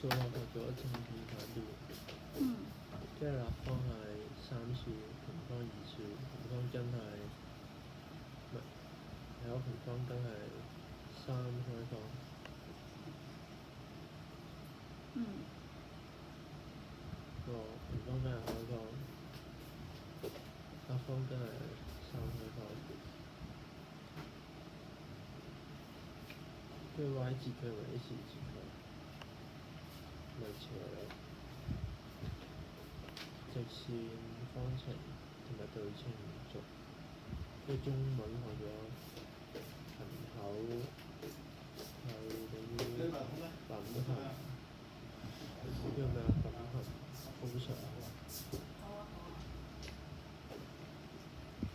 數學學咗正二反面，即係立方係3次，平方2次，平方根係唔係有平方根係3開方。平方根係開方，立方根係3開方。跟住 y 節佢係咪 x 節佢？咪斜率、直線、方程同埋對稱連續。跟住中文學咗平口係等於品衡，叫咩啊？品衡通常。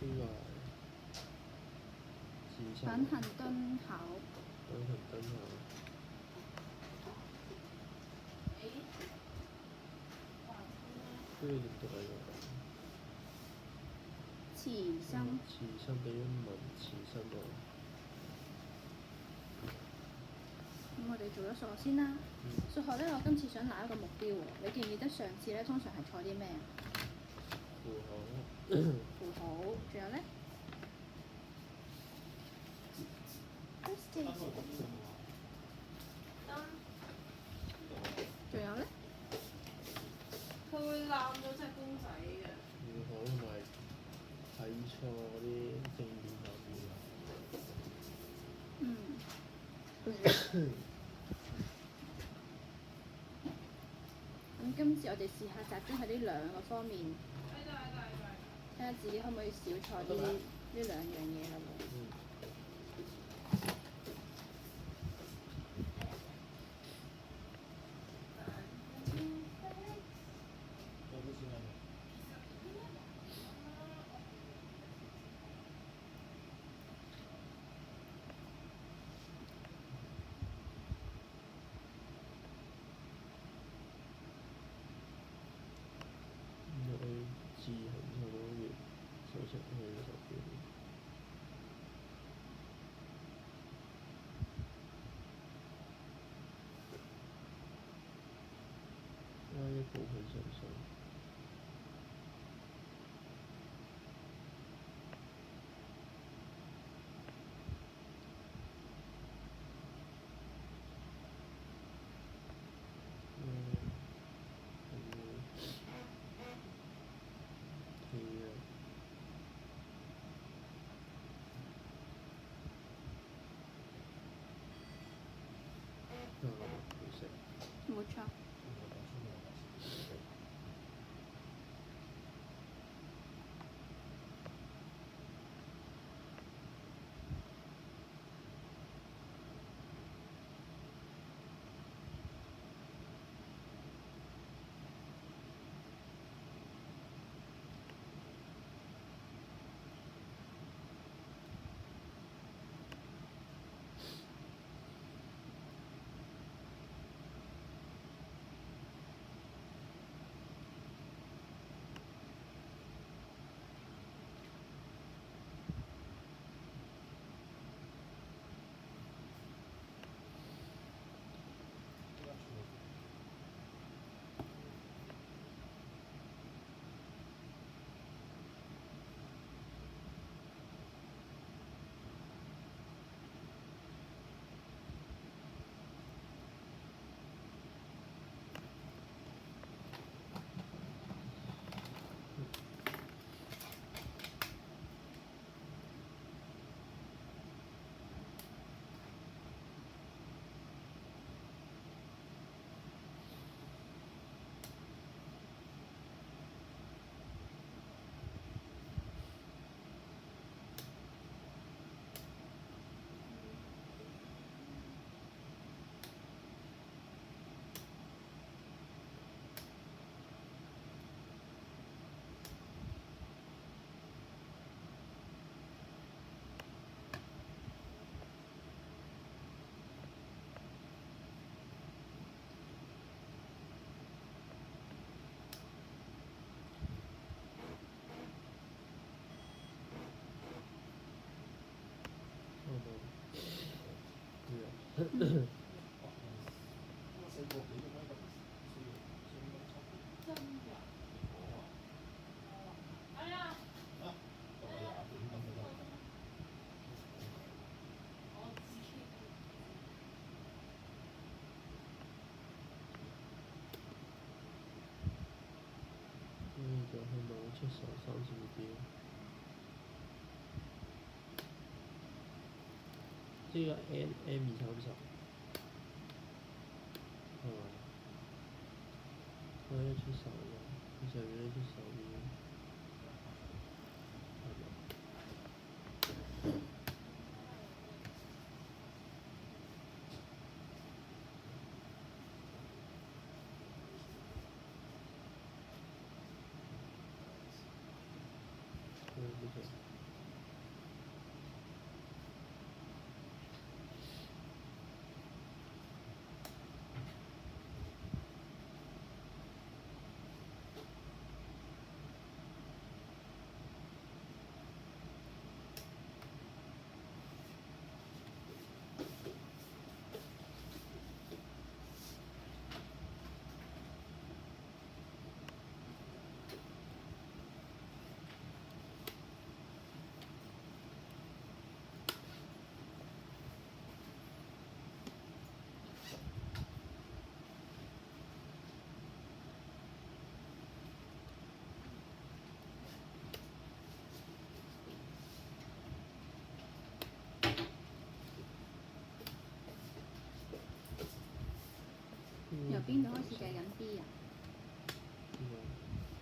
呢個係自身。品衡敦厚。品衡敦厚。跟住點讀啊？磁生。磁生等於文磁生喎。咁我哋做咗數學先啦。數學咧，我今次想拿一個目標喎。你記唔記得上次咧，通常係錯啲咩啊？符號。符號，仲有咧？仲有咧？佢會攬咗隻公仔嘅。符號同埋睇錯嗰啲正面反面。咁今次我哋試下集中喺呢兩個方面，睇下自己可唔可以少錯啲呢兩樣嘢啦喎。字形錯到完，手寫去就變。一部分上升。冇錯。呢個 M230係嘛？我一出手咯，佢上面一出手已經係嘛？呢個由邊度開始計緊 B 啊？呢個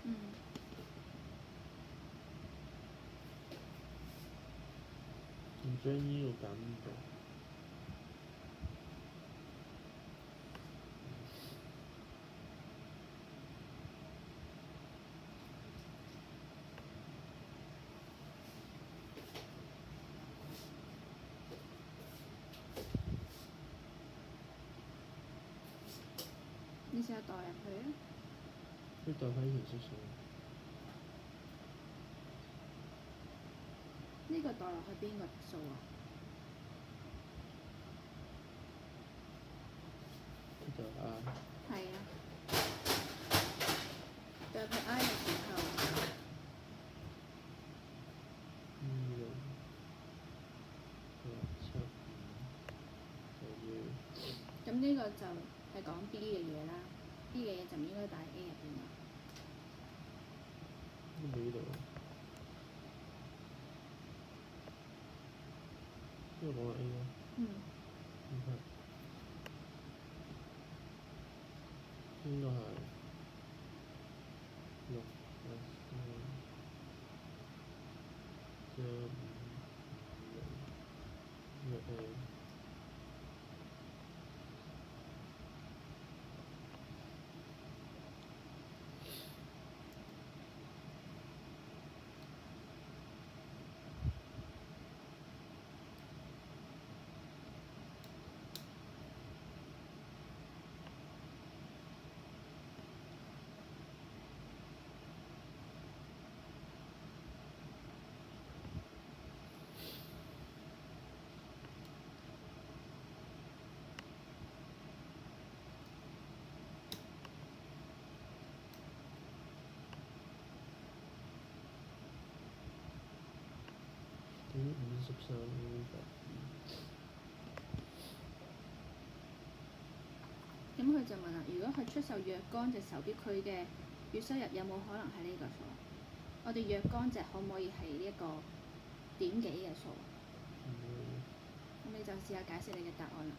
嗯，唔將呢度減呢度。你試下代入去啊！即係代翻以前色數。呢個代落去邊個數啊？呢度係啊，代入去 I 嘅時候，20 7就要咁呢個就係講 B 嘅嘢啦。B 嘅嘢就唔應該擺 A 入邊啦。呢度。呢個講 A 咯。嗯。應該係6+3加5約 A。53咁佢就問啦，如果佢出售若干隻手錶，佢嘅月收入有冇可能係呢個數？我哋若干隻可唔可以係呢一個點幾嘅數？咁你就試下解釋你嘅答案啦。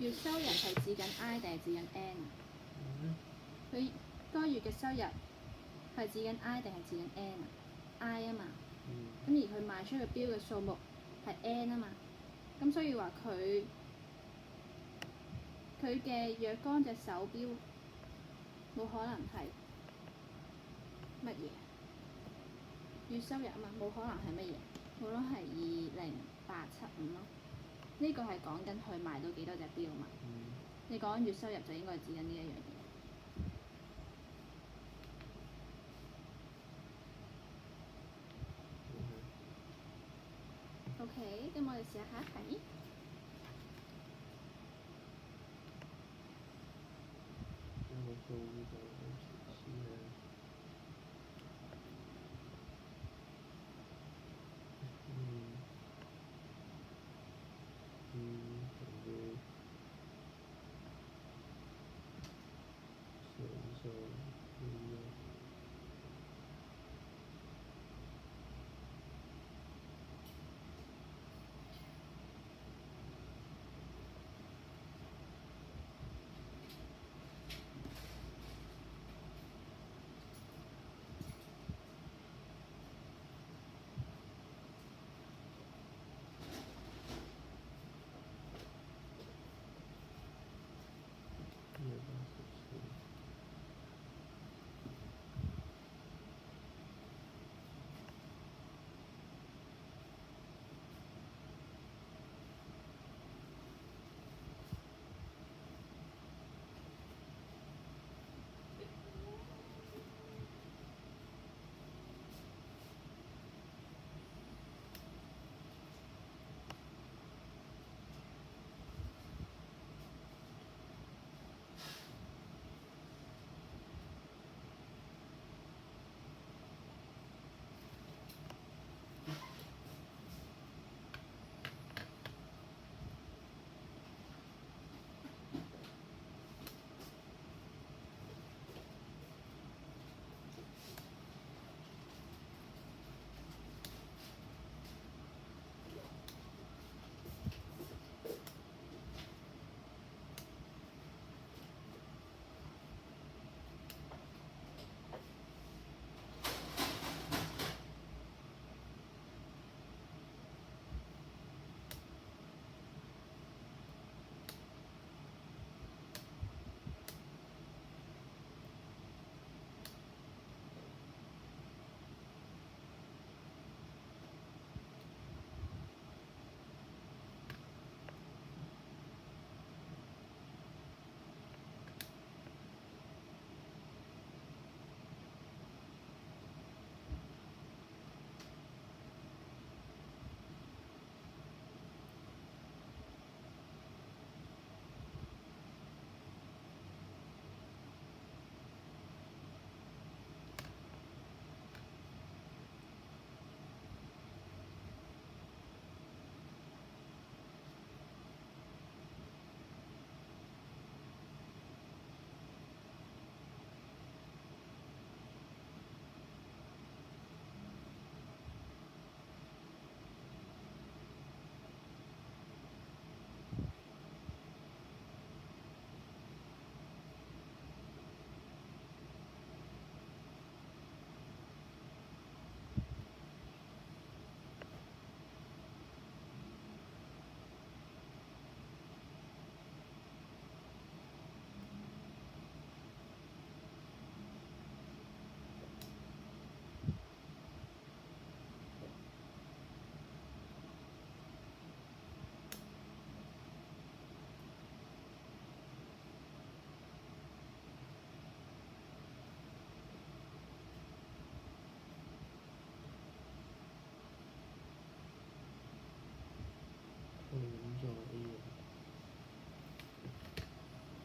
月收入係指緊 I 定係指緊 N 啊？嗯佢該月嘅收入係指緊 I 定係指緊 N 啊？I 啊嘛。咁而佢賣出嘅標嘅數目係 N 啊嘛。咁所以話佢嘅若干隻手錶冇可能係乜嘢？月收入啊嘛，冇可能係乜嘢？冇可能係20875咯。呢個係講緊佢賣到幾多隻錶啊嘛。你講緊月收入就應該係指緊呢一樣嘢。OK，咁我哋試下下一題。我做呢個設施咧，同佢上上咁樣。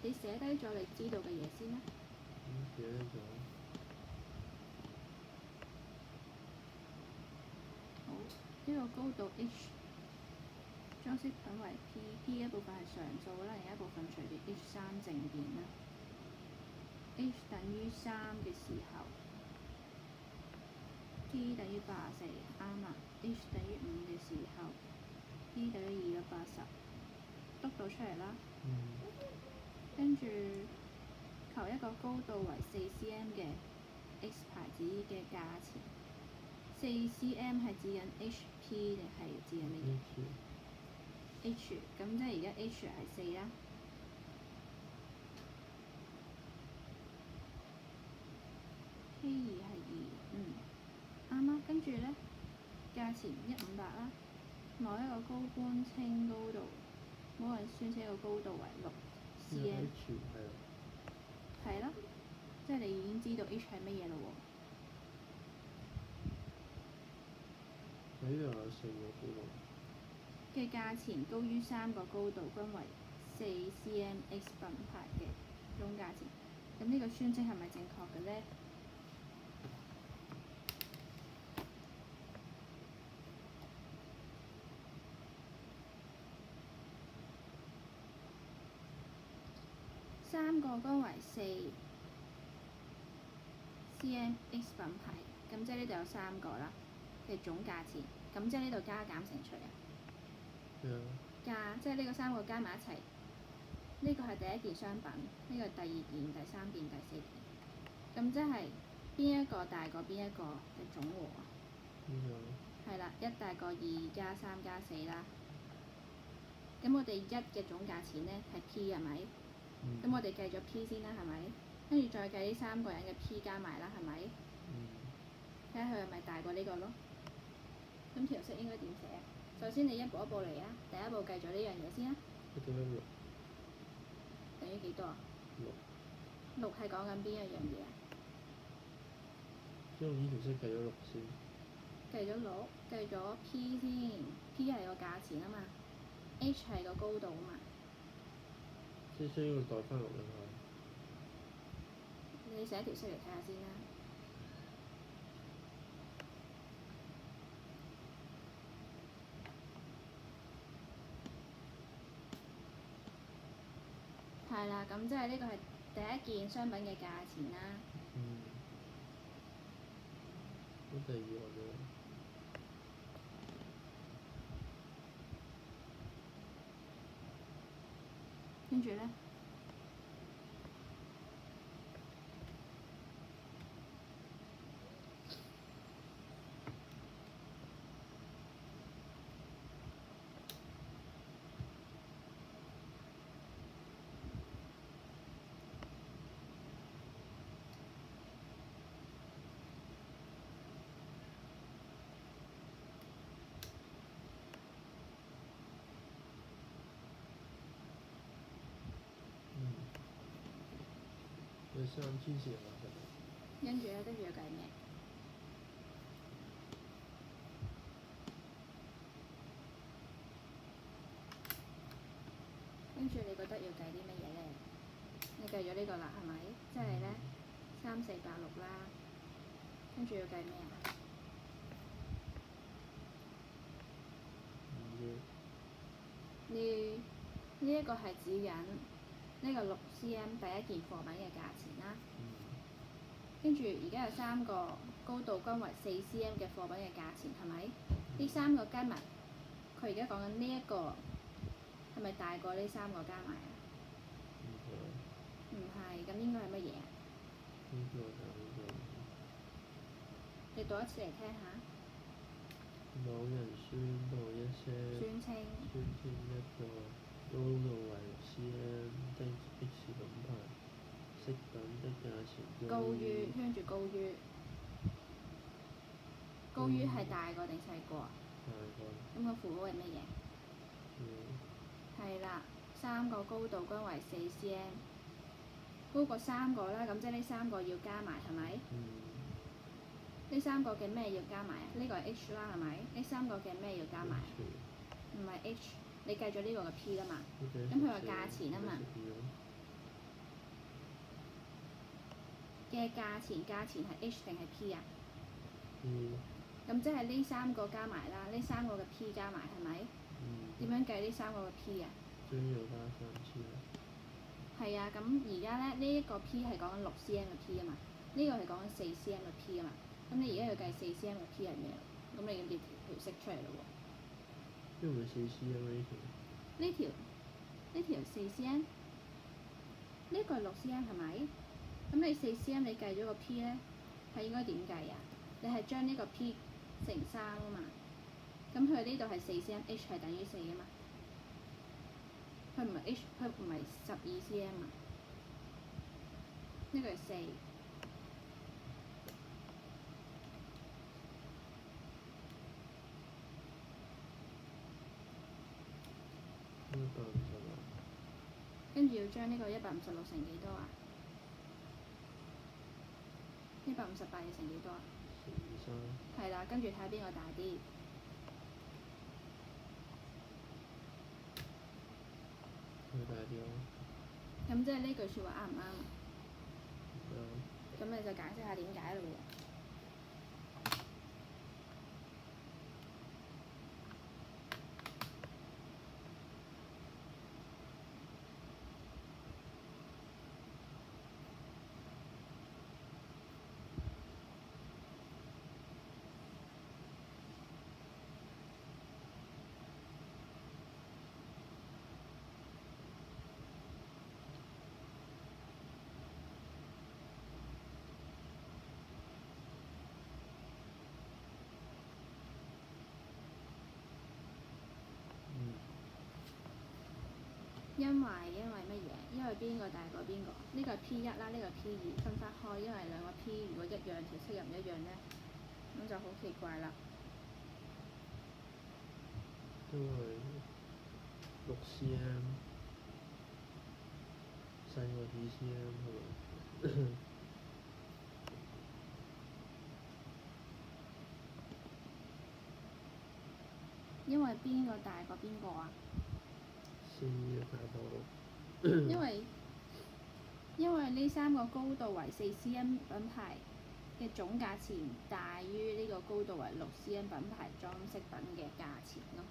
你寫低咗你知道嘅嘢先啦。寫低咗。好，呢個高度 H，裝飾品為 P 一部分係常數啦，另一部分隨住 H3正變啦。H 等於3嘅時候 ，T 等於84，啱啦。H 等於5嘅時候 ，T 等於280，篤到出嚟啦。跟住求一個高度為4cm 嘅 X 牌子嘅價錢。4cm 係指緊 HP 定係指緊乜嘢？H，咁即係而家 H 係4啦。K2係2，啱啦。跟住咧，價錢158啦。某一個高官稱高度，某人宣稱個高度為6cm。係咯，即係你已經知道 H 係乜嘢咯喎。呢度有4個高度嘅價錢高於3個高度均為4cm X 品牌嘅總價錢。咁呢個宣稱係咪正確嘅咧？3個均為4cm X 品牌，咁即係呢度有3個啦嘅總價錢。咁即係呢度加減乘除啊？加，即係呢個3個加埋一齊。呢個係第一件商品，呢個係第二件、第三件、第四件。咁即係邊一個大過邊一個嘅總和啊？係啦，1大過2加3加4啦。咁我哋1嘅總價錢咧係 P 係咪？咁我哋計咗 P 先啦，係咪？跟住再計呢3個人嘅 P 加埋啦，係咪？睇下佢係咪大過呢個咯？咁條式應該點寫啊？首先你一步一步嚟啊，第一步計咗呢樣嘢先啊。等於幾多啊？6係講緊邊一樣嘢啊？即係用呢條式計咗6先。計咗6，計咗 P 先 ，P 係個價錢啊嘛 ，H 係個高度啊嘛。即係需要代翻6入去。你寫條式嚟睇下先啦。係啦，咁即係呢個係第一件商品嘅價錢啦。咁第二個咧？跟住咧？有3000字啊！跟住咧，跟住要計咩？跟住你覺得要計啲乜嘢咧？你計咗呢個啦，係咪？即係咧，3、4、8、6啦。跟住要計咩啊？呢一個係指緊呢個6cm 第一件貨品嘅價錢啦。跟住而家有3個高度均為4cm嘅貨品嘅價錢，係咪？呢3個加埋，佢而家講緊呢一個係咪大過呢3個加埋啊？唔係，咁應該係乜嘢啊？你讀一次嚟聽下。某人宣佈一些宣稱一個高度為6cm的 X 品牌飾品的價錢高於，跟住高於係大過定細過啊？大過。咁個符號係乜嘢？係啦，3個高度均為4cm，高過3個啦，咁即係呢3個要加埋係咪？呢3個嘅咩要加埋啊？呢個係 H 啦，係咪？呢3個嘅咩要加埋？唔係 H，你計咗呢個嘅 P 啦嘛。咁佢個價錢啊嘛。嘅價錢係 H 定係 P 啊？咁即係呢3個加埋啦，呢3個嘅 P 加埋係咪？點樣計呢3個嘅 P 啊？將要加3000。係啊，咁而家咧呢一個 P 係講緊6cm嘅 P 啊嘛，呢個係講緊4cm嘅 P 啊嘛。咁你而家要計4cm嘅 P 係咩？咁你要列條式出嚟咯喎。因為4cm 呢條。呢條呢條4cm，呢個係6cm係咪？咁你4cm你計咗個 P 咧，係應該點計啊？你係將呢個 P 乘3啊嘛，咁佢呢度係4cm，H 係等於4啊嘛，佢唔係 H，佢唔係12cm啊，呢個係4。跟住要將呢個156乘幾多啊？158要乘幾多啊？係啦，跟住睇下邊個大啲。佢大啲咯。咁即係呢句説話啱唔啱啊？啱。咁你就解釋下點解咯喎。因為乜嘢？因為邊個大過邊個？呢個係 P1啦，呢個係 P2，分開，因為兩個 P 如果一樣，條式又唔一樣咧，咁就好奇怪啦。因為6cm 細過2cm 係咪？因為邊個大過邊個啊？ C 大過因為呢3個高度為4cm品牌嘅總價錢大於呢個高度為6cm品牌裝飾品嘅價錢咯。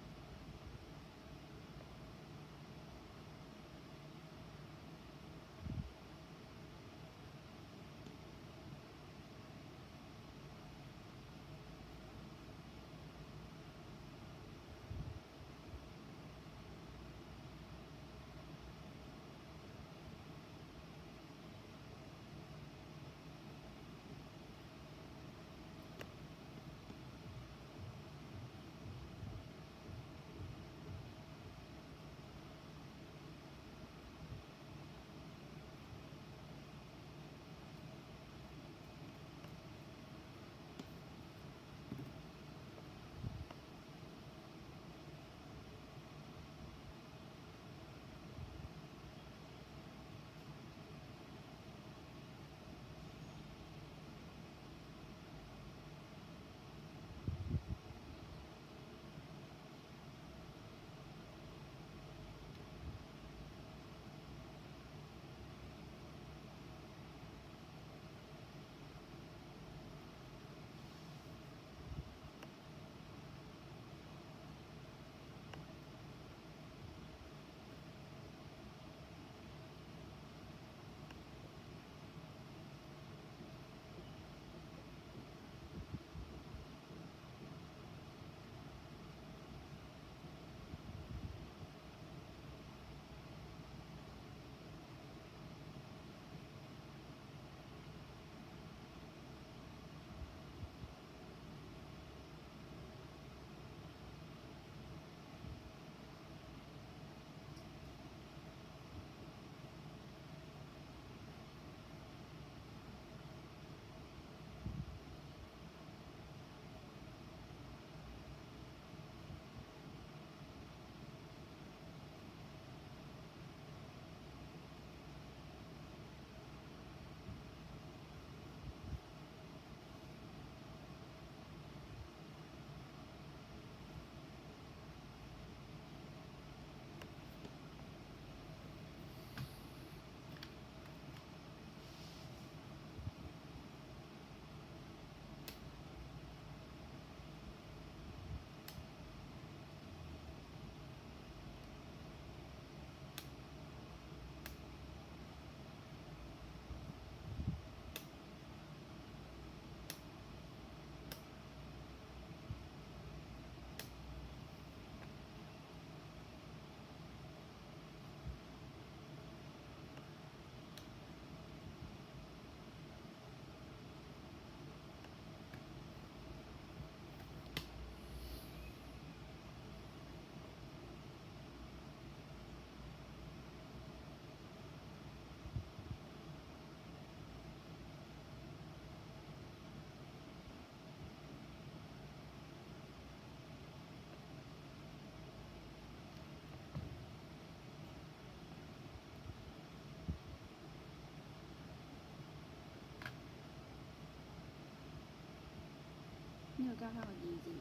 佢加翻個二字，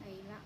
係啦。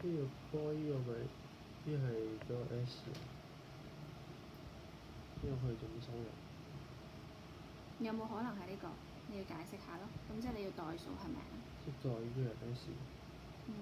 呢個波呢個咪呢係咗 S，呢個佢做咩收入？有冇可能係呢個？你要解釋下咯。咁即係你要代數係咪啊？即在呢個 S。嗯。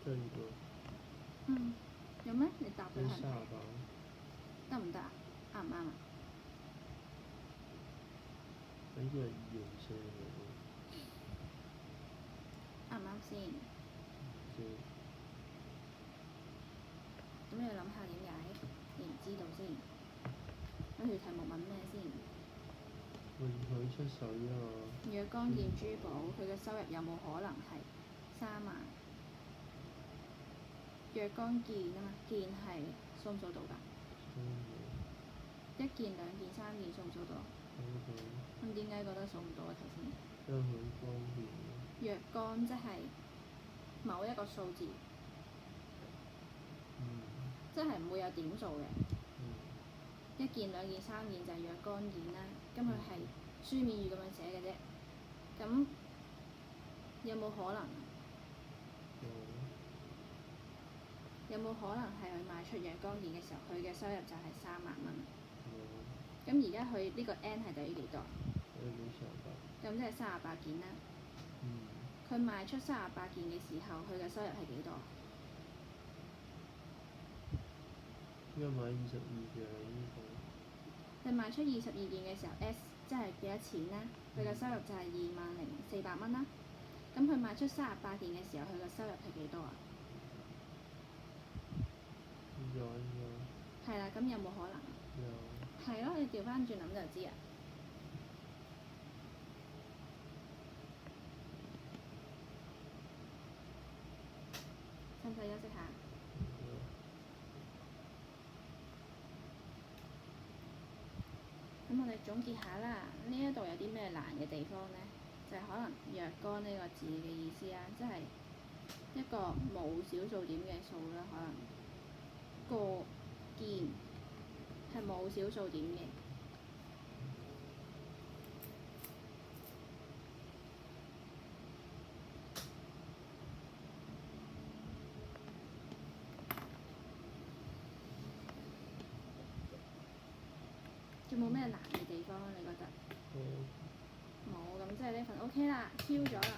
即係呢個。有咩？你答佢呢係咪？38。得唔得啊？啱唔啱啊？呢個係204嚟喎。啱唔啱先？知。咁你要諗下點解你唔知道先？嗰條題目問咩先？問佢出水啊嘛。若干件珠寶，佢嘅收入有冇可能係3萬？若干件啊嘛，件係數唔數到㗎？1件、2件、3件數唔數到？咁點解覺得數唔到啊？頭先。因為佢方便。若干即係某一個數字，即係唔會有點數嘅。1件、2件、3件就係若干件啦。咁佢係書面語咁樣寫嘅啫。咁有冇可能？有冇可能係佢賣出若干件嘅時候，佢嘅收入就係3萬蚊？咁而家佢呢個 N 係等於幾多？咁即係38件啦。佢賣出38件嘅時候，佢嘅收入係幾多？應該買22嘅呢個。你賣出22件嘅時候 ，S 即係幾多錢咧？佢嘅收入就係20,400蚊啦。咁佢賣出38件嘅時候，佢嘅收入係幾多啊？有。係啦，咁有冇可能？有。係咯，你調翻轉諗就知啊。使唔使休息下？咁我哋總結下啦，呢一度有啲咩難嘅地方咧？就係可能若干呢個字嘅意思啦，即係一個冇小數點嘅數啦，可能個件係冇小數點嘅。仲冇咩難嘅地方啊？你覺得？冇，咁即係呢份 OK 啦，超咗啦。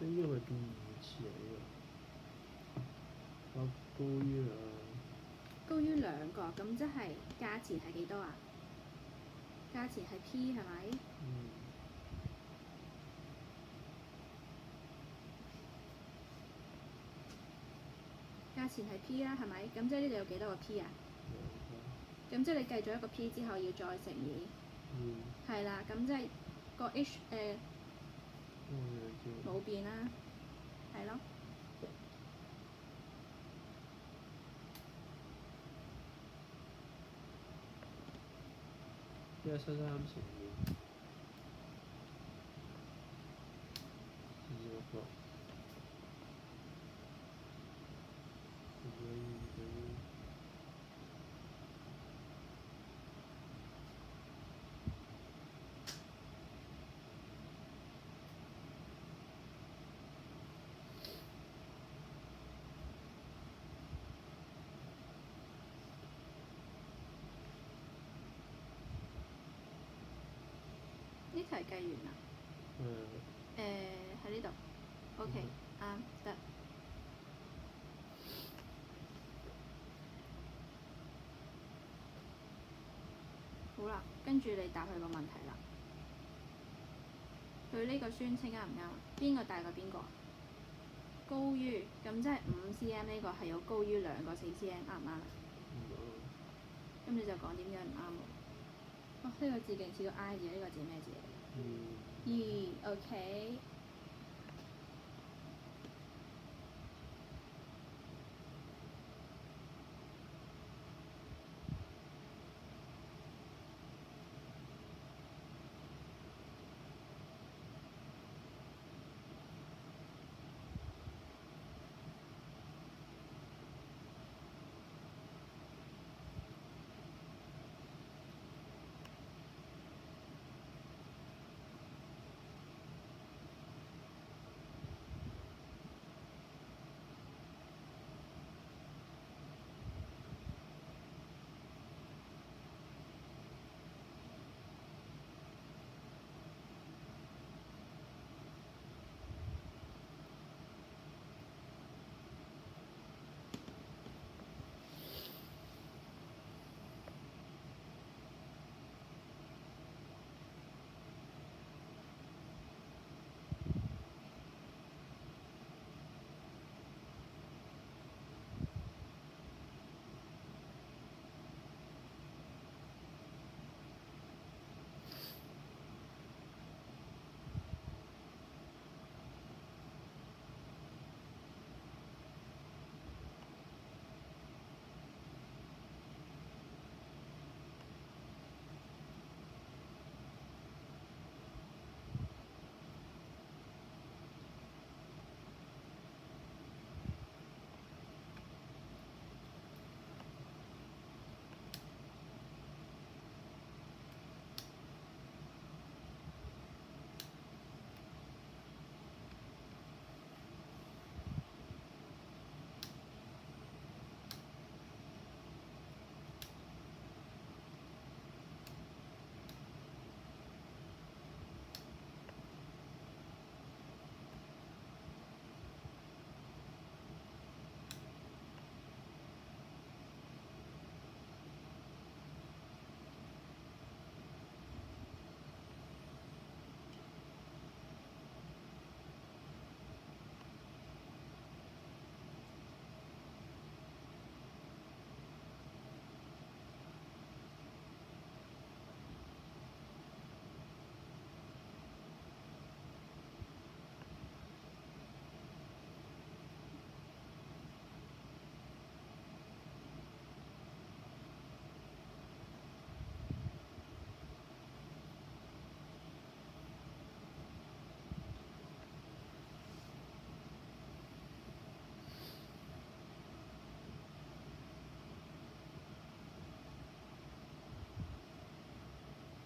應該係變義詞嚟㗎。高於兩，高於兩個，咁即係價錢係幾多啊？價錢係 P 係咪？價錢係 P 啦，係咪？咁即係呢度有幾多個 P 啊？咁即係你計咗一個 P 之後要再乘以，係啦，咁即係個 H 冇變啦，係咯。173乘以266，呢題計完啦。喺呢度。OK，啱得。好啦，跟住你答佢個問題啦。佢呢個宣稱啱唔啱啊？邊個大過邊個？高於，咁即係5cm 呢個係有高於2個4cm，啱唔啱啊？咁你就講點樣唔啱喎？呢個字勁似個 I 字，呢個字咩字嚟？OK。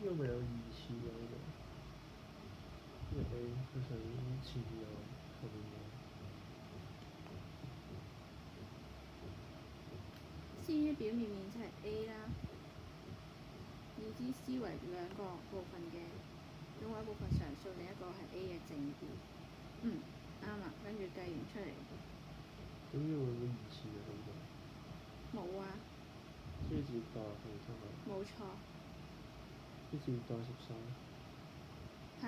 因為有2次嘅呢度，因為佢上面前面有，後面有。C 於表面面積係 A 啦，已知 C 為兩個部分嘅，另外一部分常數，另一個係 A 嘅正負。啱啦，跟住計完出嚟咁要會唔會二次嘅咁多？冇啊，即係直接代入去得嘛？冇錯，即係直接代13。係。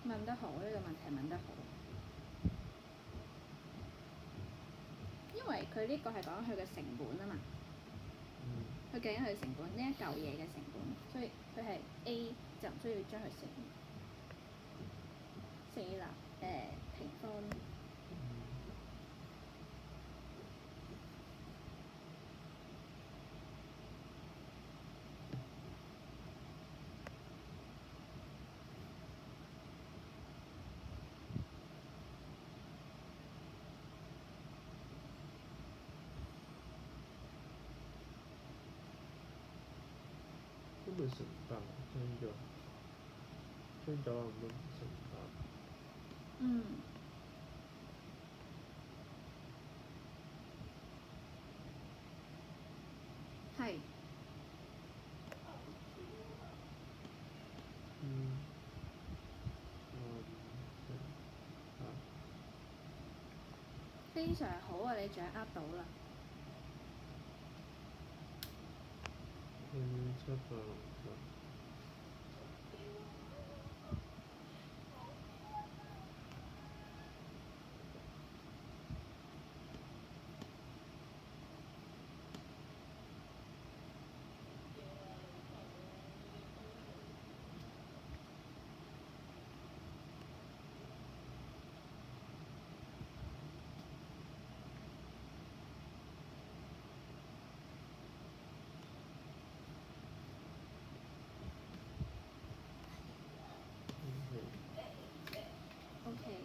問得好，呢個問題問得好，因為佢呢個係講佢嘅成本啊嘛，佢計緊佢成本呢一嚿嘢嘅成本，所以佢係 A 就唔需要將佢乘以平方。咁咪乘8將95乘8。嗯。係。非常好啊！你掌握到啦。760。OK。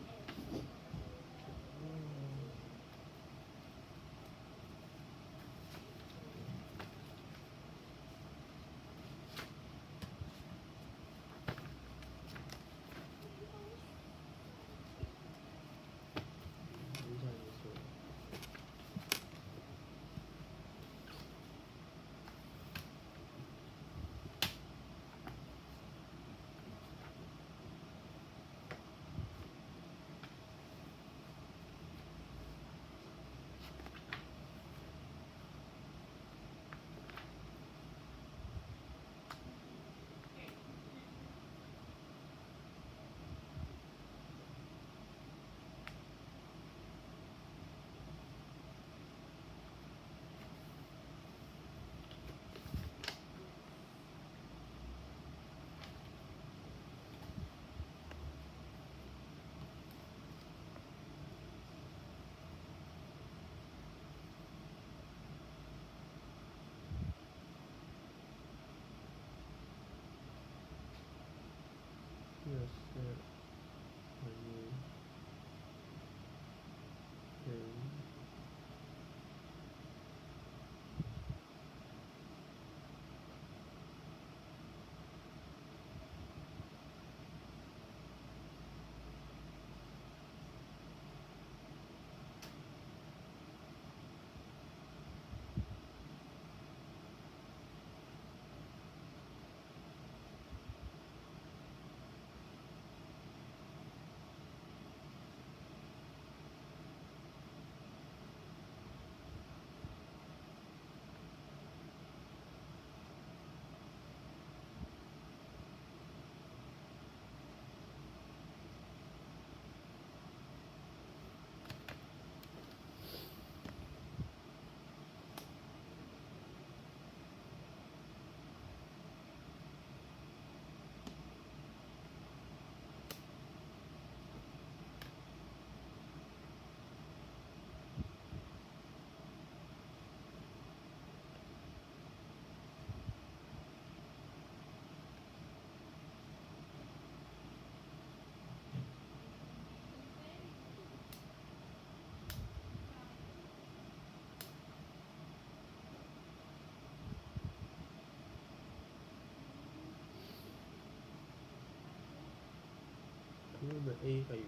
咁咪 A 計完。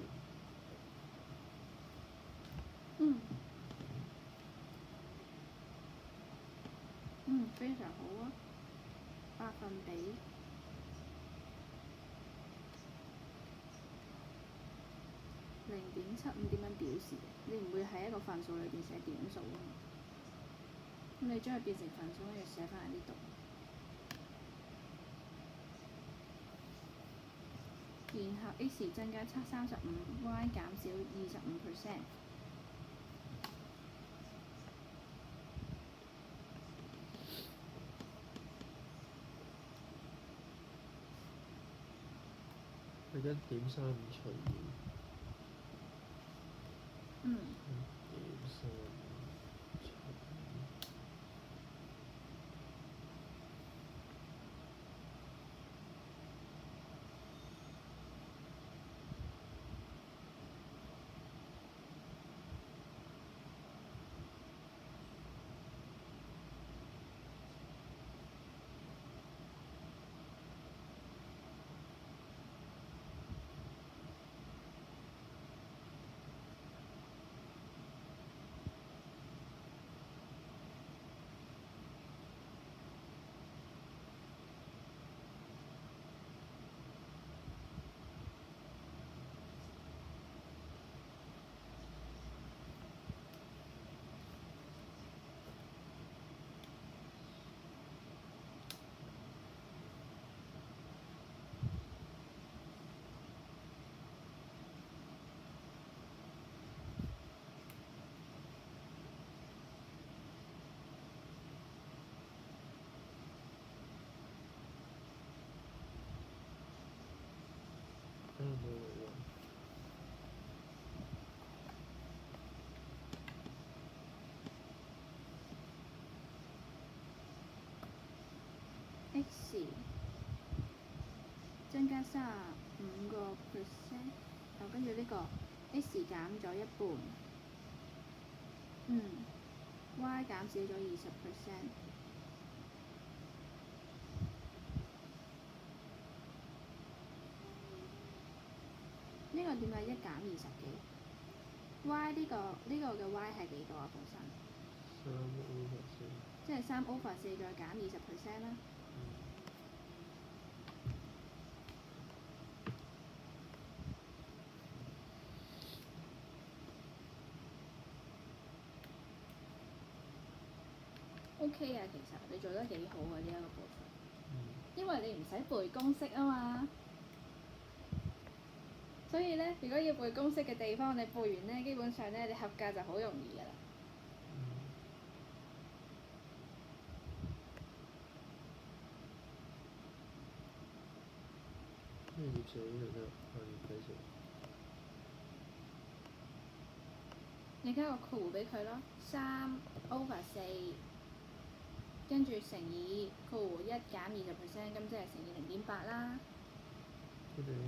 非常好啊，百分比。0.75點樣表示嘅？你唔會喺一個分數裏邊寫點數啊嘛。咁你將佢變成分數，跟住寫翻喺呢度。然後 x 增加35，y 減少25%。係1.35除以嗯。1.35除以冇喎。x 增加35%，跟住呢個 x 減咗一半，y 減少咗20%。呢個點解1減20幾？y 呢個嘅 y 係幾多啊？本身3/4。即係3/4再減20%啦。OK 啊，其實你做得幾好啊呢一個部分，因為你唔使背公式啊嘛。所以咧，如果要背公式嘅地方，你背完咧，基本上咧，你合格就好容易噶啦。咩葉數呢度得下面計數？你加個括弧俾佢咯，3/4，跟住乘以括弧1減20%，咁即係乘以0.8啦。佢哋11/20。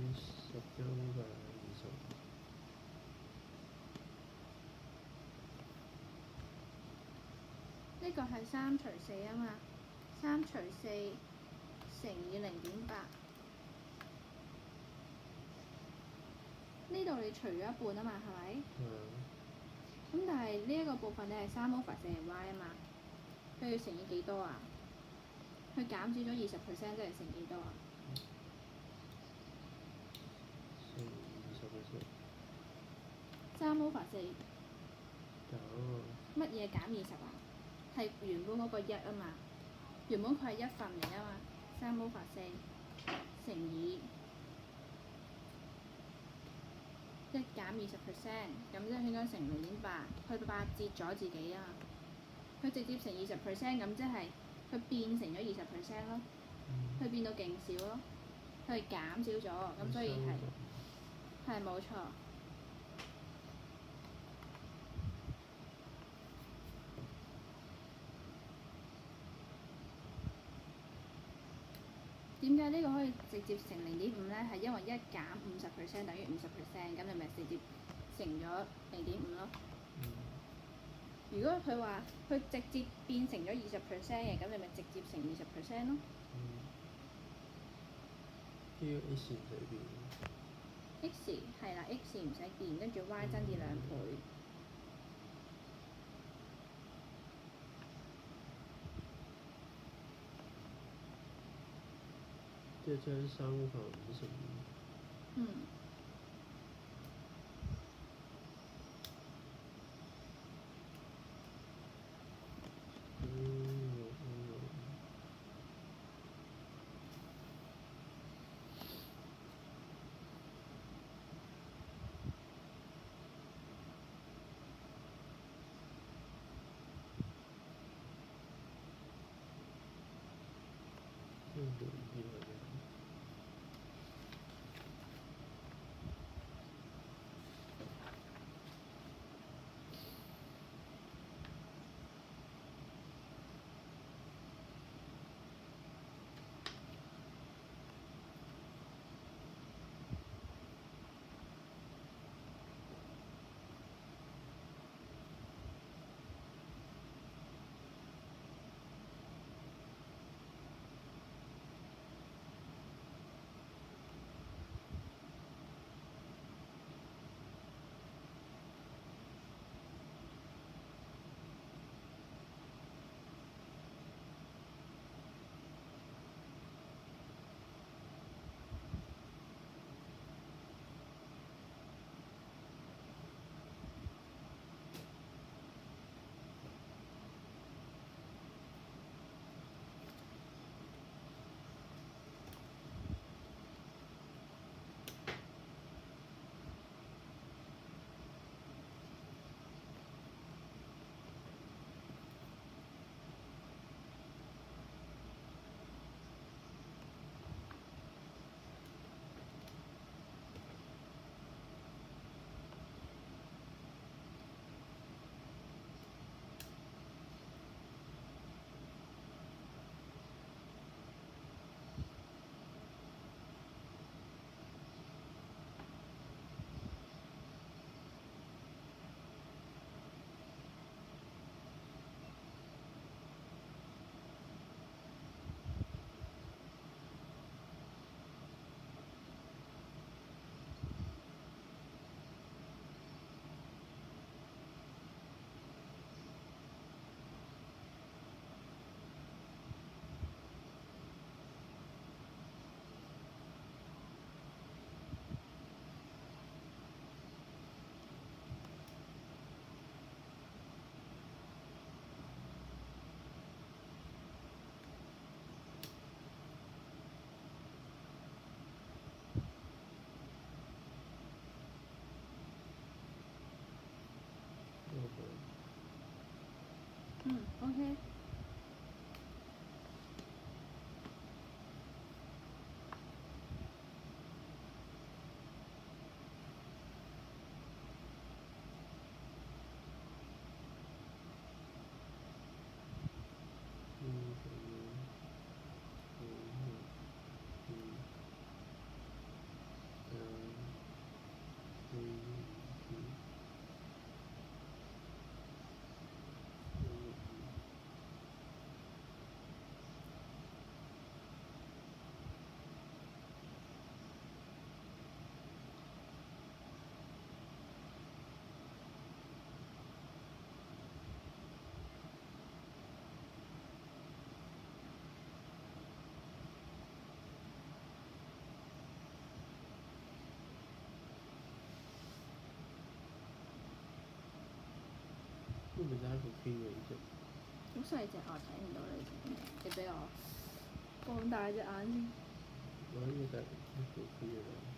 呢個係3除4啊嘛，3除4乘以0.8。呢度你除咗一半啊嘛，係咪？咁但係呢一個部分你係3/4y啊嘛，佢要乘以幾多啊？佢減少咗20%，即係乘幾多啊？3/4。乜嘢減20啊？係原本嗰個1啊嘛，原本佢係1份嚟啊嘛，3/4乘以1減20%，咁即係應該乘0.8，佢8折咗自己啊嘛，佢直接乘20%，咁即係佢變成咗20%咯，佢變到勁少咯，佢係減少咗，咁所以係冇錯。點解呢個可以直接乘0.5咧？係因為1減50%等於50%，咁你咪直接乘咗0.5咯。如果佢話佢直接變成咗20% 嘅，咁你咪直接乘20% 咯。呢個 x 唔使變。x 係啦，x 唔使變，跟住 y 增至2倍。即係將3/5乘以。因為會以來嘅。OK。會唔會拉個邊嘅啫？好細隻，我睇唔到你俾我放大隻眼先。我呢個就係一條邊嘅啦。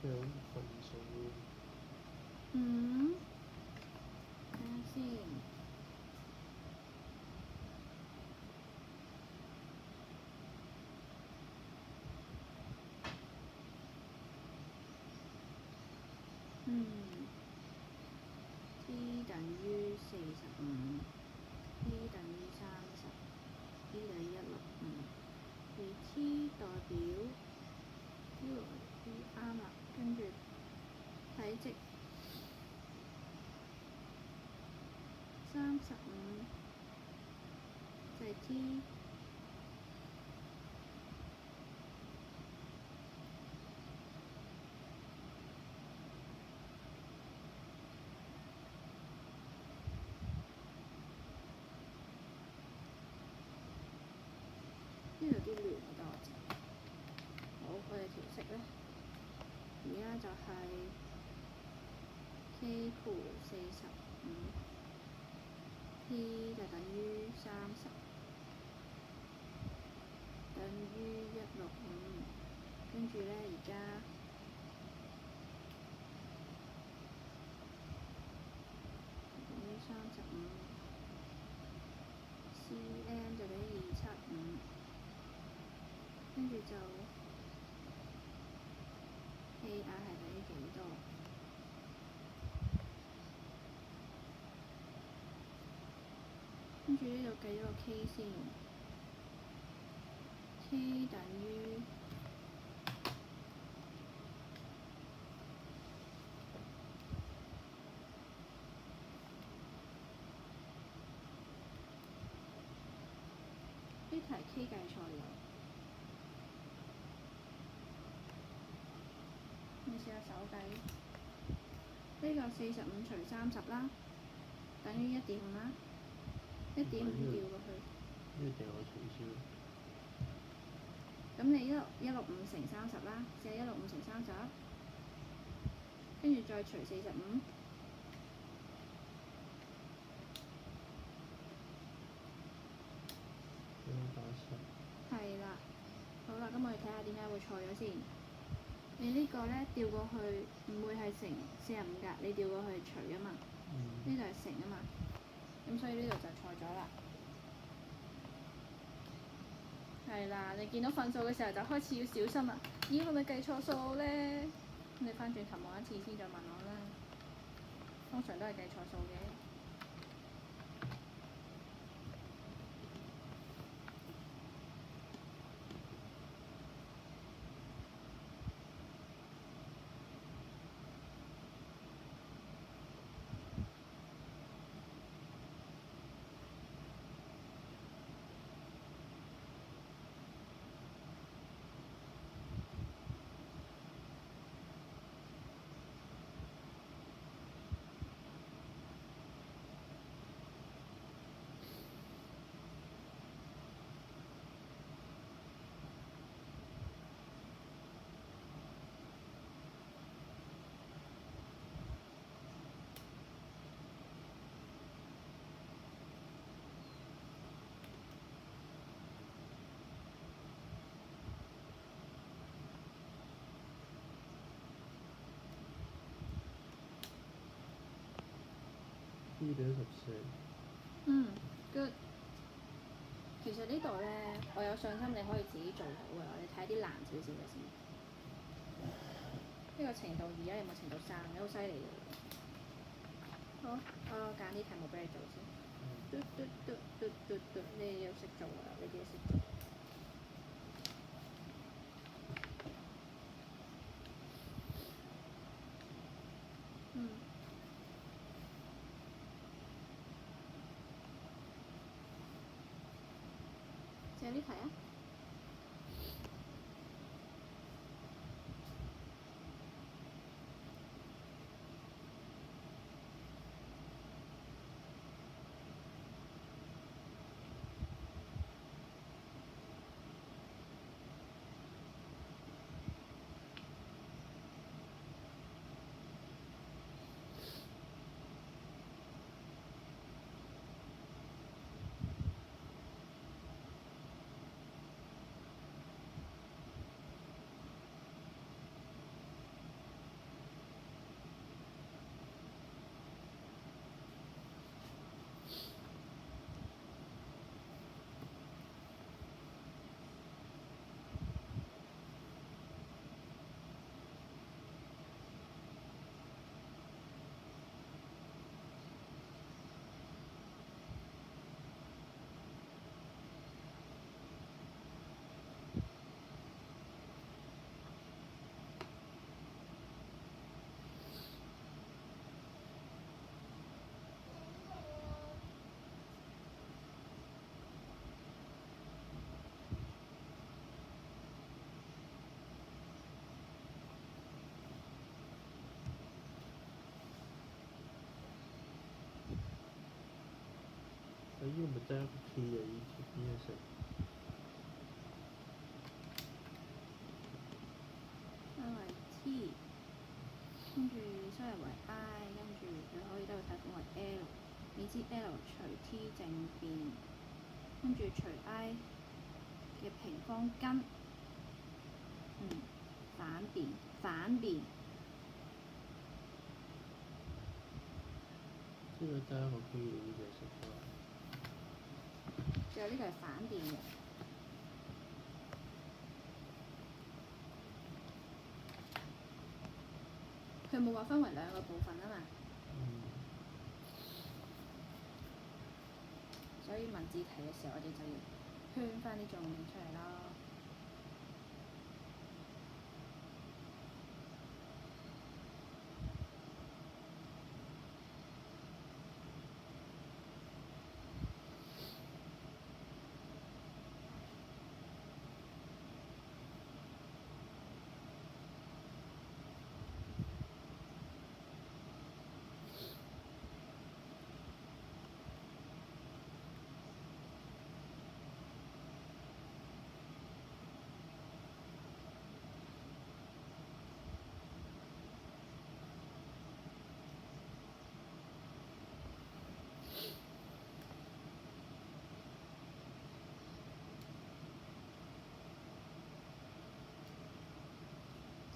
有分數。嗯，睇下先。t 等於45 ，t 等於30 ，t 等於165，而 t 代表呢個 t 啱啦，跟住體積35就係 t。呢度啲亂多謝。好，我哋調色咧，而家就係 k 負45，t 就等於30，等於165，跟住咧而家等於35，cm 就等於275。跟住就 AR 係等於幾多？跟住呢度計咗個 K 先 ，K 等於呢題 K 計錯咗。你試下手計，呢個45除30啦，等於1.5啦，1.5調過去。呢個我取消。咁你165乘30啦，試下165乘30，跟住再除45。係啦，好啦，咁我哋睇下點解會錯咗先。你呢個咧調過去唔會係乘45㗎，你調過去除啊嘛，呢度係乘啊嘛，咁所以呢度就錯咗啦。係啦，你見到份數嘅時候就開始要小心啦。咦，係咪計錯數咧？你翻轉頭望一次先再問我啦。通常都係計錯數嘅。t 等於14。good。其實呢度咧，我有信心你可以自己做到嘅。我哋睇啲難少少嘅先。呢個程度2啊，有冇程度3？你好犀利嘅。好，我揀啲題目俾你做先。你要識做啊！你自己識做。借呢題啊！呢個咪得一個 key 啊！呢個食加為 T，跟住收入為 I，跟住你可以得個貸款為 L，已知 L 除 T 正變，跟住除 I 嘅平方根，反變，呢個得一個 key 嘅呢個食法。仲有呢個係反變嘅。佢冇話分為兩個部分啊嘛，所以文字題嘅時候，我哋就要圈翻啲重點出嚟咯。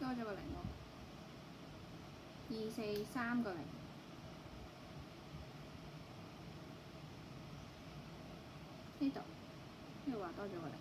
多咗個零喎，2、4、3個零，呢度話多咗個零。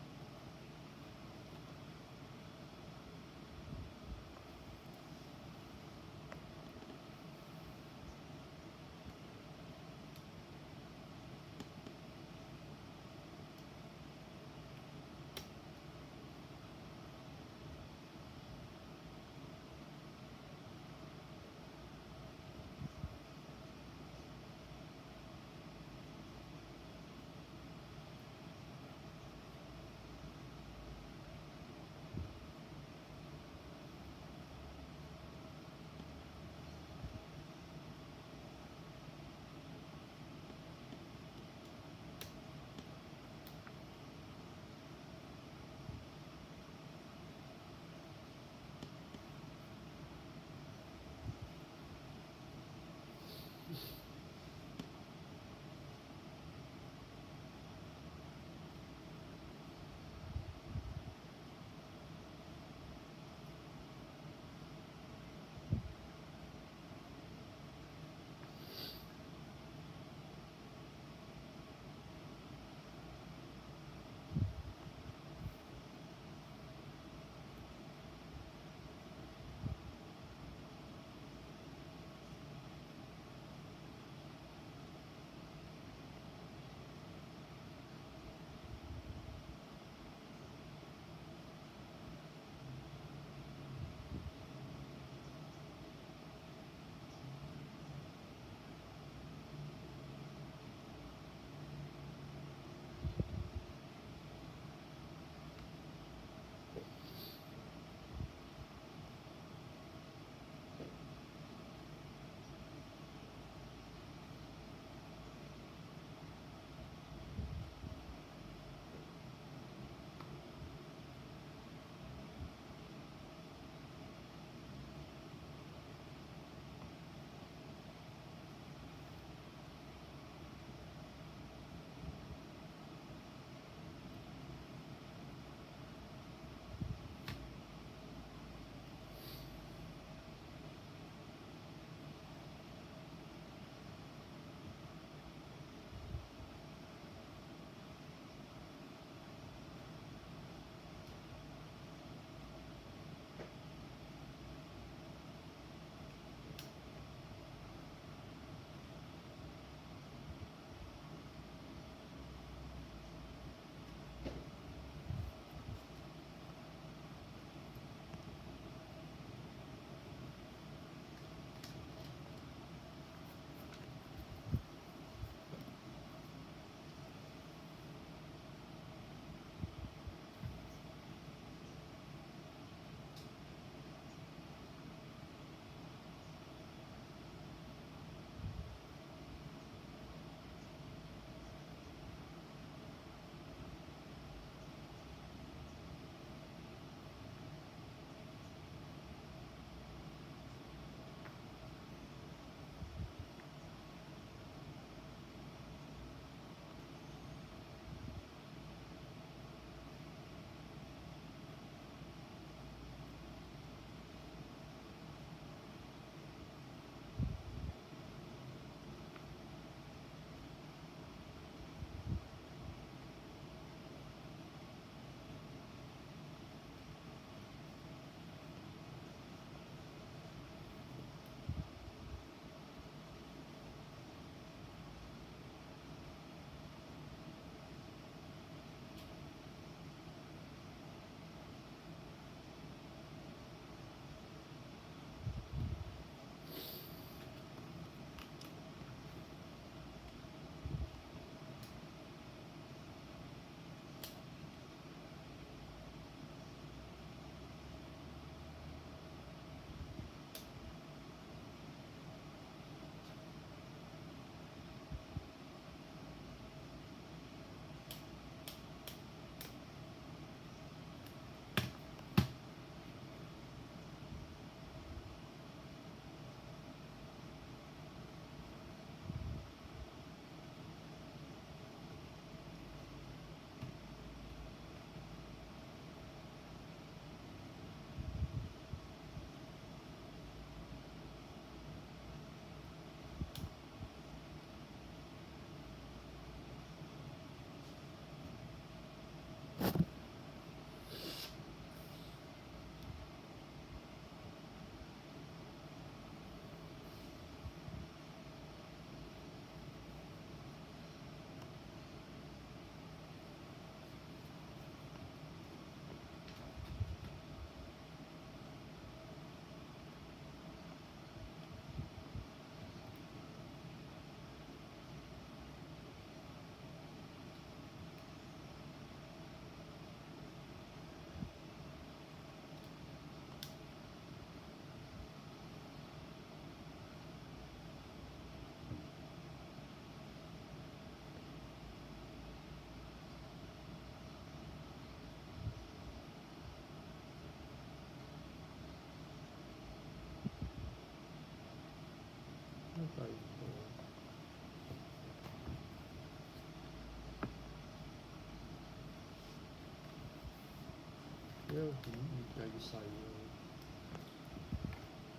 因為咁越計越細咯。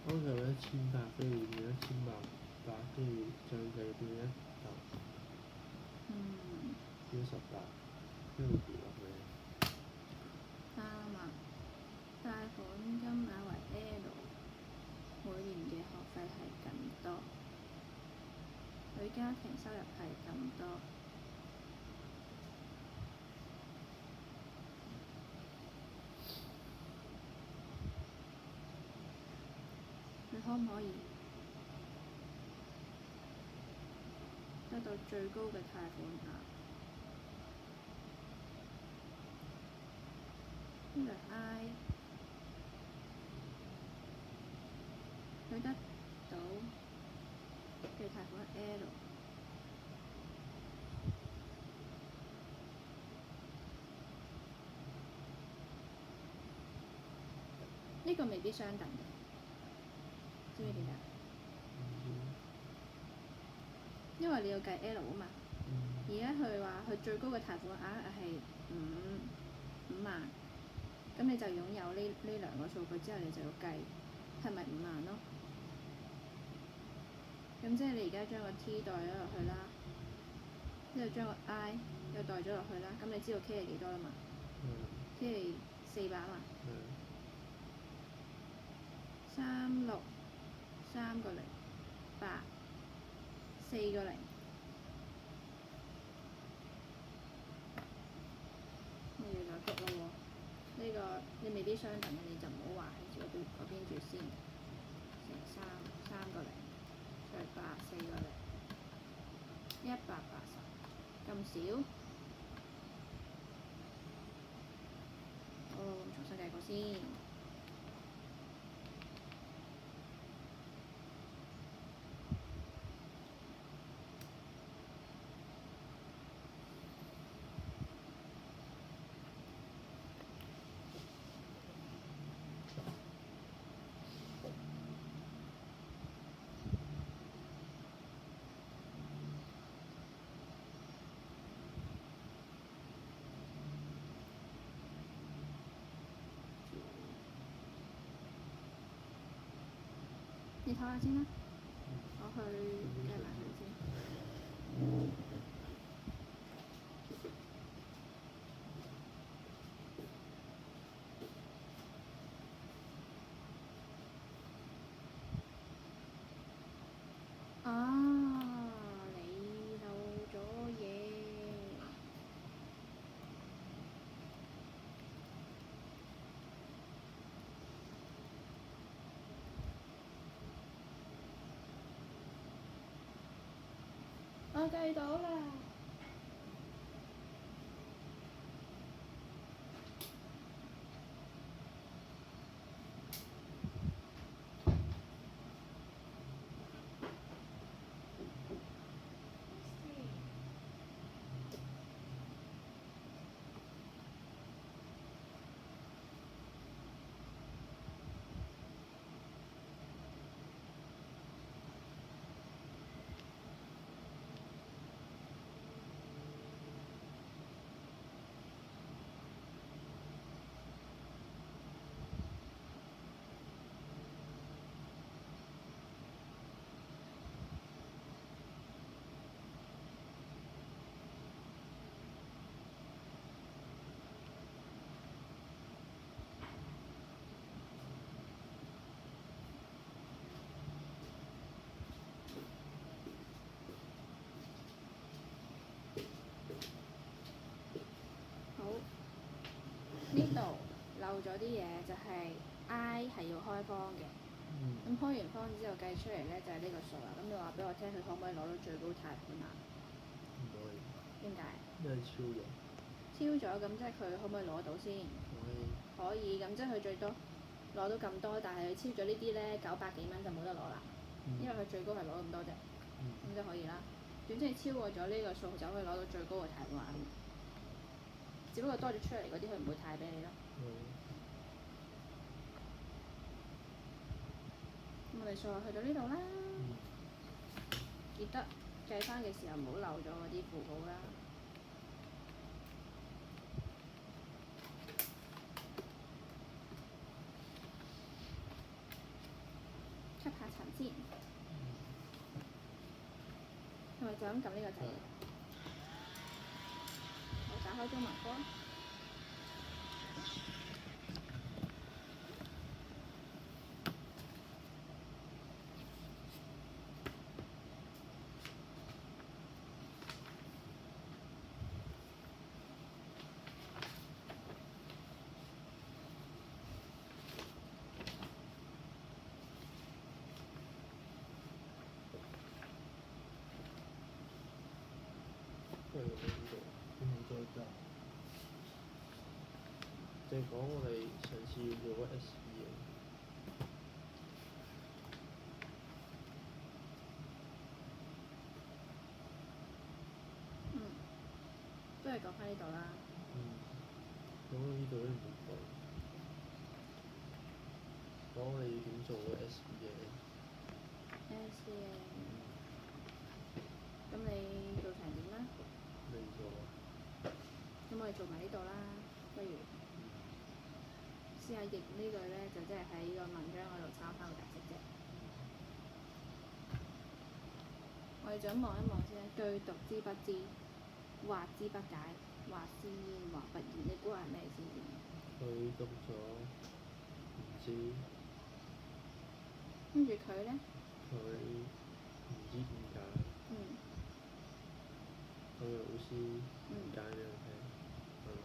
當時有1800，跟住變1800，跟住再計變100，變18，跟住跌落去。啱啊！貸款金額為 L，每年嘅學費係咁多，佢家庭收入係咁多。你可唔可以得到最高嘅貸款額？呢個 I， 佢得到嘅貸款 L， 呢個未必相等嘅，知唔知點解？因為你要計 L 啊嘛。而家佢話佢最高嘅貸款額係5萬，咁你就擁有呢兩個數據之後，你就要計係咪5萬咯。咁即係你而家將個 T 代咗落去啦，之後將個 I 又代咗落去啦，咁你知道 K 係幾多啦嘛？K 係400嘛？36 3個0 8 4個0。你要再篤咯喎，呢個你未必相等嘅，你就唔好話喺嗰邊住先。乘3個0，再8 4個0，180咁少。好，重新計過先。你唞下先啦，我去計埋佢先。啊！你漏咗嘢。我計到啦。呢度漏咗啲嘢，就係 I 係要開方嘅。咁開完方之後計出嚟咧就係呢個數啦。咁你話俾我聽，佢可唔可以攞到最高貸款啊？唔可以。點解？因為超咗。超咗，咁即係佢可唔可以攞到先？可以。咁即係佢最多攞到咁多，但係佢超咗呢啲咧900幾蚊就冇得攞啦。因為佢最高係攞咁多啫。咁就可以啦。總之係超過咗呢個數就可以攞到最高嘅貸款。只不過多咗出嚟嗰啲，佢唔會貸俾你咯。咁我哋數學去到呢度啦。記得計翻嘅時候唔好漏咗嗰啲符號啦。層先，係咪就咁撳呢個掣？我打開中文科。不如我呢度，跟住再加。就係講我哋上次要做嗰 SE 啊。嗯，都係講翻呢度啦。咁呢度都唔講。講我哋要點做嗰 SE 嘅。SCA，咁你做成點啦？未做啊。咁我哋做埋呢度啦，不如試下譯呢句咧，就即係喺個文章嗰度抄翻個解釋啫。我哋就咁望一望先，句讀之不知，或之不解，或先焉，或不然。你估下係咩先至？佢讀咗唔知，跟住佢咧，佢唔知點解，嗯，佢老師唔解俾佢聽，係嘛？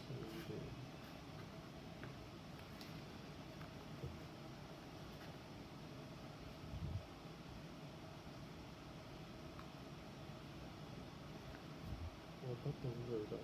死嘅。我不懂佢讀。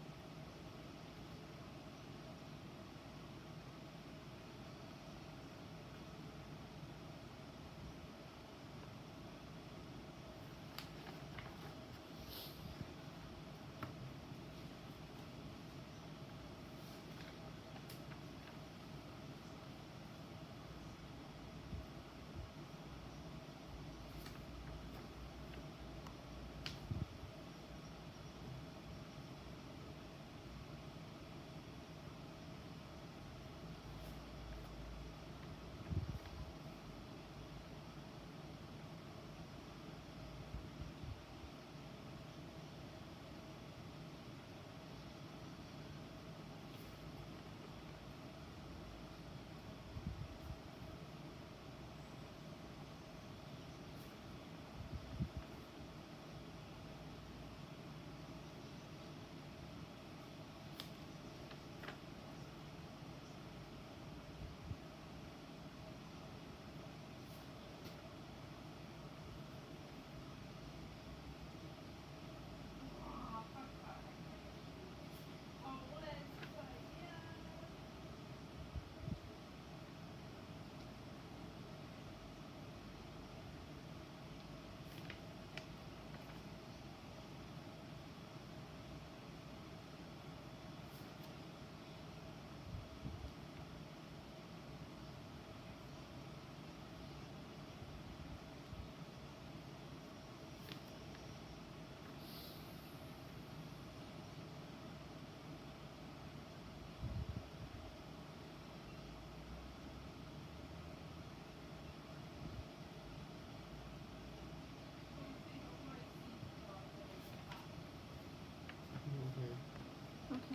OK。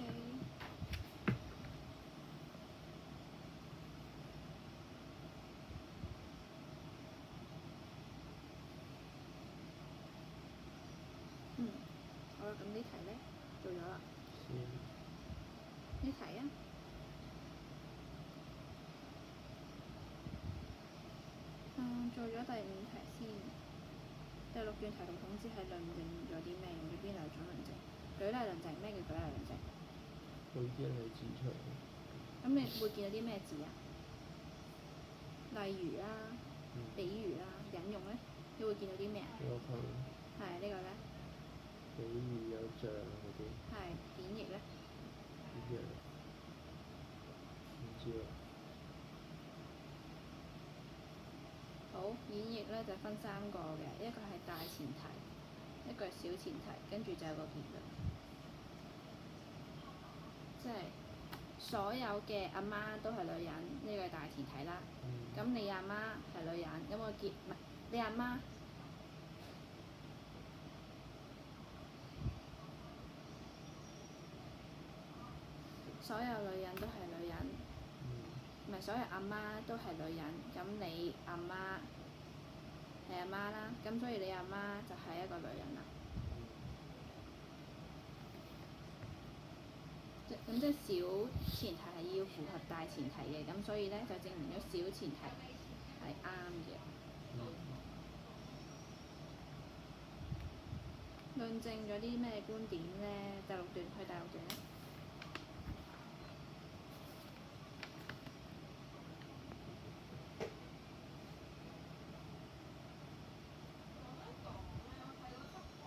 嗯，好啦，咁呢題咧做咗啦。呢題啊，做咗第5題先。第6段題圖統知係論證咗啲咩？用咗邊兩種論證？舉例論證，咩叫舉例論證？舉啲例子出嚟。咁你會見到啲咩字啊？例如啦、比如啦、引用咧，你會見到啲咩啊？有可能。係呢個咧。比喻有像嗰啲。係演繹咧。演繹唔知喎。好，演繹咧就分3個嘅，一個係大前提，一個係小前提，跟住就有個結論。即係所有嘅阿媽都係女人，呢個係大前提啦。咁你阿媽係女人，咁我結唔係你阿媽，所有女人都係女人，唔係所有阿媽都係女人，咁你阿媽係阿媽啦，咁所以你阿媽就係一個女人啦。咁即係小前提係要符合大前提嘅，咁所以咧就證明咗小前提係啱嘅。論證咗啲咩觀點咧？第六段去第六段咧。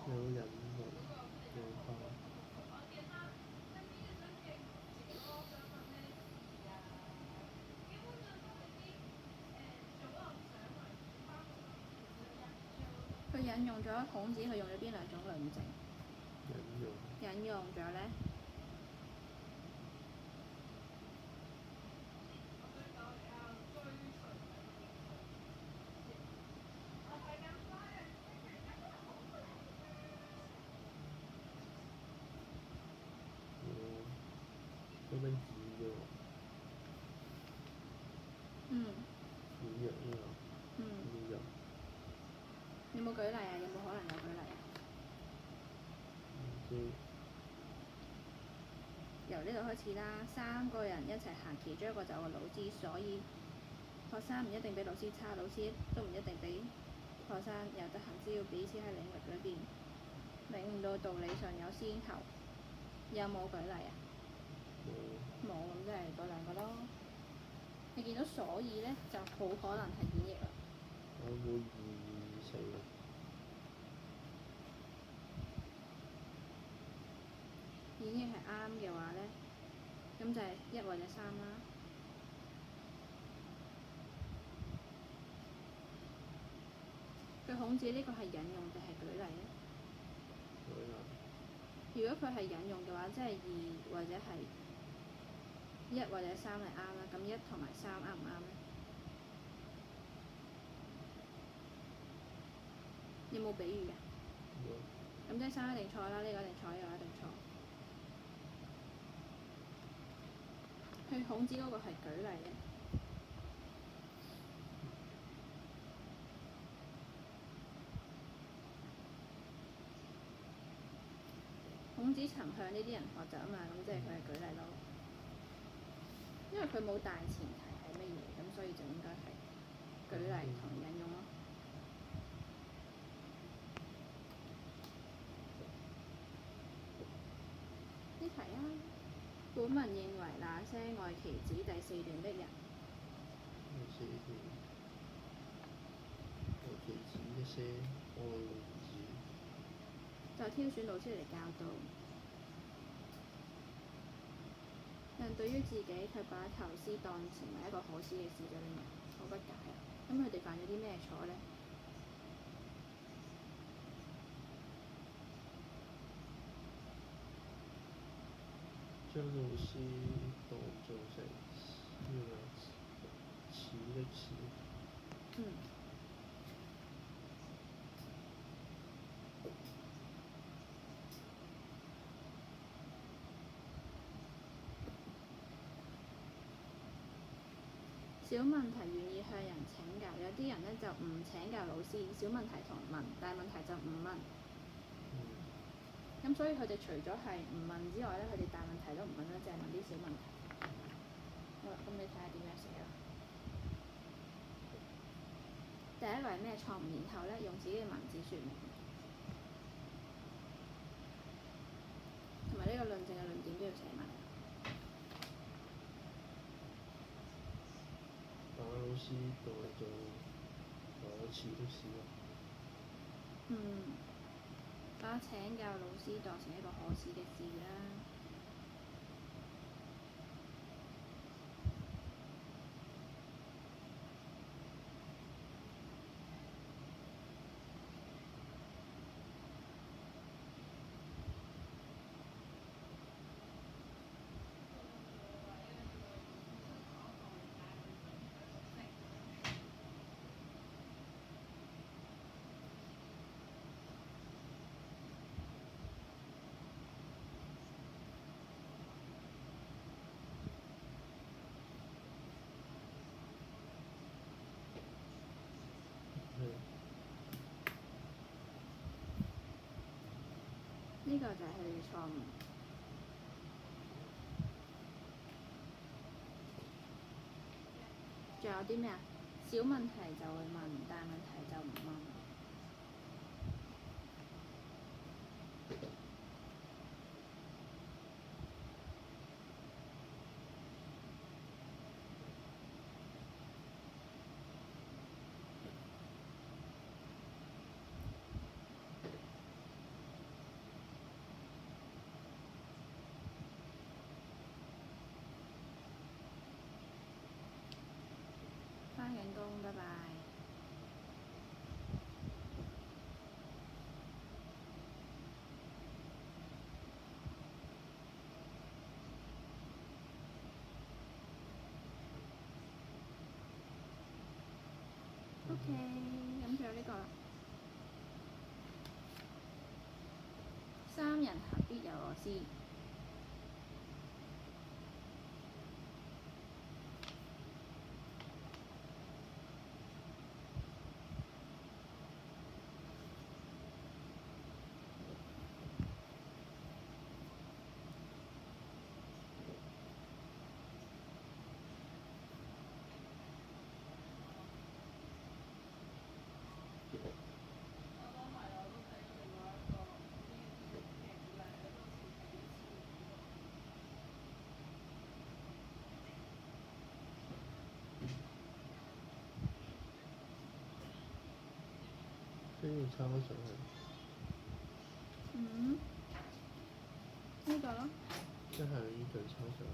有忍耐，有包。佢引用咗孔子，佢用咗邊兩種論證？引用。引用咗咧。嗰張紙嘅喎。演繹呢個。演繹。有冇舉例啊？有冇可能有舉例啊？唔知。由呢度開始啦，三個人一齊行，其中一個就係個老師，所以學生唔一定比老師差，老師都唔一定比學生有得行，只要彼此喺領域裏邊領悟到道理上有先後。有冇舉例啊？冇。咁即係嗰兩個咯。你見到所以咧，就好可能係演繹啦。有冇2、4啊？演繹係啱嘅話咧，咁就係1或者3啦。佢孔子呢個係引用定係舉例咧？舉例。如果佢係引用嘅話，即係2或者係1或者3係啱啦。咁1同埋3啱唔啱咧？有冇比喻啊？冇。咁即係3一定錯啦，呢個一定錯，呢個一定錯。佢孔子嗰個係舉例嘅。孔子曾向呢啲人學習啊嘛，咁即係佢係舉例咯。因為佢冇大前提係乜嘢，咁所以就應該係舉例同引用咯。呢題啊，本文認為那些愛其子第4段的人，第4段。愛其子一些愛兒子。就挑選老師嚟教導，但對於自己卻把投師當成為一個可恥嘅事，就令人好不解啊！咁佢哋犯咗啲咩錯呢？將老師當做成呢個恥的事。小問題願意向人請教，有啲人咧就唔請教老師，小問題同問，大問題就唔問。咁所以佢哋除咗係唔問之外咧，佢哋大問題都唔問啦，淨係問啲小問題。好啦，咁你睇下點樣寫啦。第一個係咩錯誤？然後咧用自己嘅文字説明，同埋呢個論證嘅論點都要寫埋。把老師當做可恥的事啊！把請教老師當成一個可恥嘅事啦。呢個就係佢哋嘅錯誤。仲有啲咩啊？小問題就會問，大問題就唔問。返緊工，拜拜。OK，咁仲有呢個啦。三人行必有我師。需要抄上去。呢個咯。即係呢句抄上去。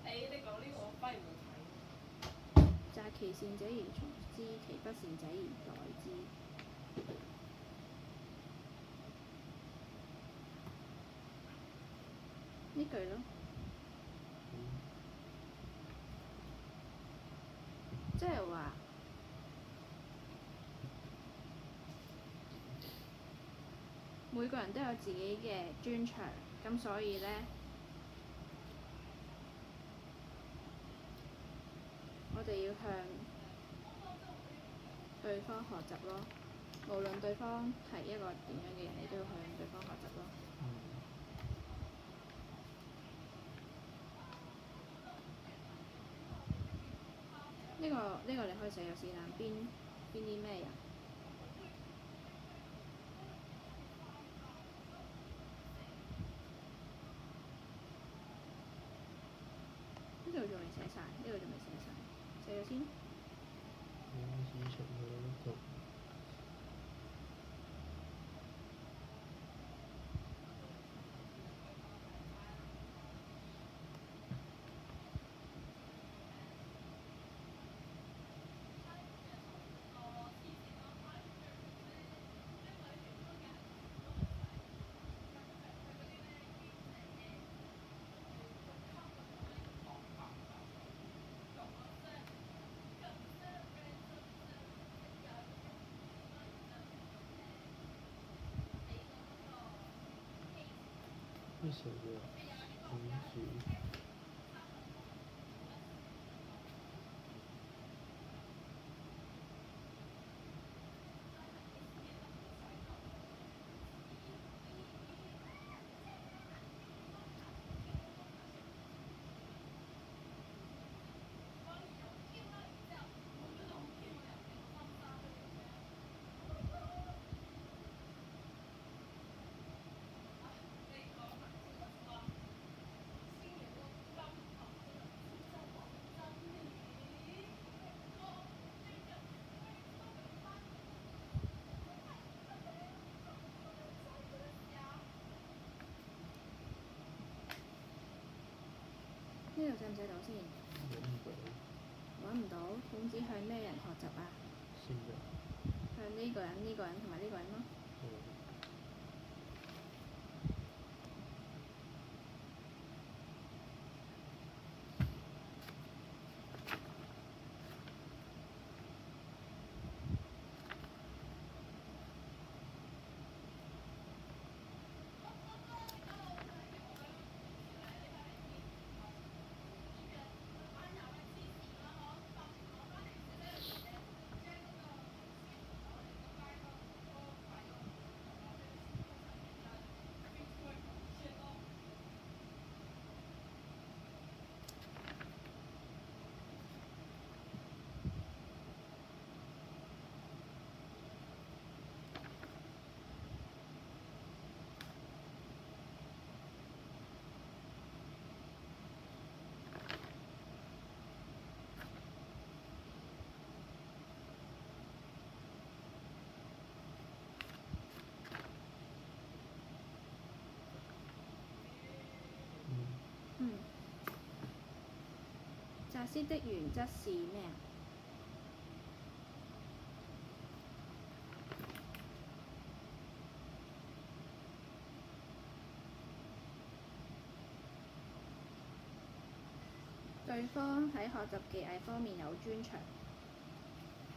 你講呢個我反而冇睇。就係其善者而從之，其不善者而代之。呢句咯。即係話每個人都有自己嘅專長，咁所以呢，我哋要向對方學習咯。無論對方係一個點樣嘅人，你都要向對方學習咯。呢個你可以寫咗先啦。邊啲咩人？呢度仲未寫晒，呢度仲未寫晒，寫咗先。市場嘅一個。呢首嘅公主。呢度寫唔寫到先？揾唔到。孔子向咩人學習啊？先人。向呢個人、呢個人同埋呢個人咯。法師的原則是咩啊？對方喺學習技藝方面有專長，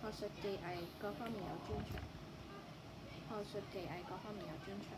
學術技藝各方面有專長，學術技藝各方面有專長。